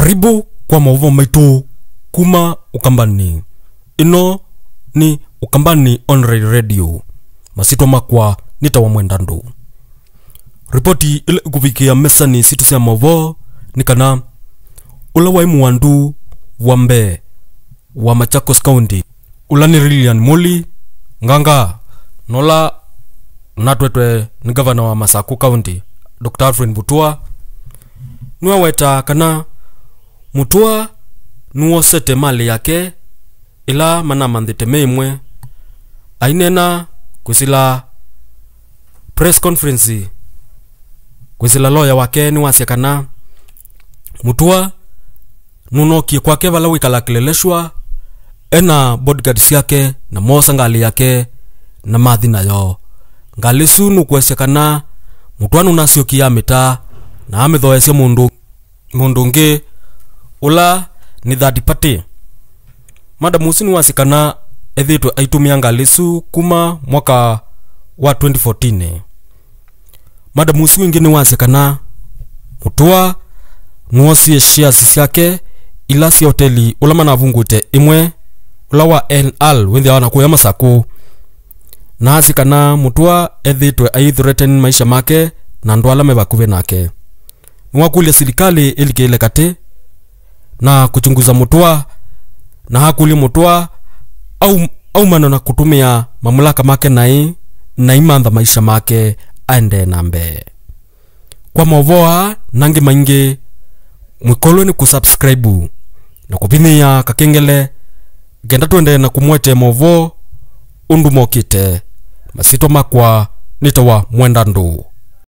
Karibu kwa maovo maitu kuma Ukambani. Ino ni Ukambani Online Radio. Masito makwa nitawa Mwendandu. Ripoti ile kufikia mesa ni situ sia maovo ni kana ula wa Mwandu Wambe wa Machakos County. Ula ni Lilian Muli Nganga Nola natwetwe ni governor wa Masaku County Dr. Alfred Mutua. Nwa weta kana Mutua nuo sete mali yake ila mana mandite meimwe ainena kusila press conference kusila lawyer wake ni wasiakana Mutua nuno kwake vala wikala kileleshwa ena bodyguards yake na mosa ngali yake na madhina yo ngalisu nukwesiakana Mutua nunasio kiyamita na amethoesya mundu nge ula ni third party. Madam Musini wasikana ethitwe aitumia ngalisu kuma mwaka wa 2014. Madam Musini wengine wasikana Mutua nuosie shares yake ila si hoteli ula manavungute imwe ula wa NL wendhi wana kuya Masaku. Na asikana Mutua ethitwe aithreaten maisha make na ndwala mebakuve nake. Nwakulia serikali ilikele kate na kuchunguza Mutua na hakuli Mutua au manona kutumia mamlaka make na imandha maisha make aende nambe. Kwa maovoa nangi maingi mwikolo ni kusubscribe na kupinia kakengele genda tuende na kumwete maovo undu mokite masito makwa nitawa Mwendandu.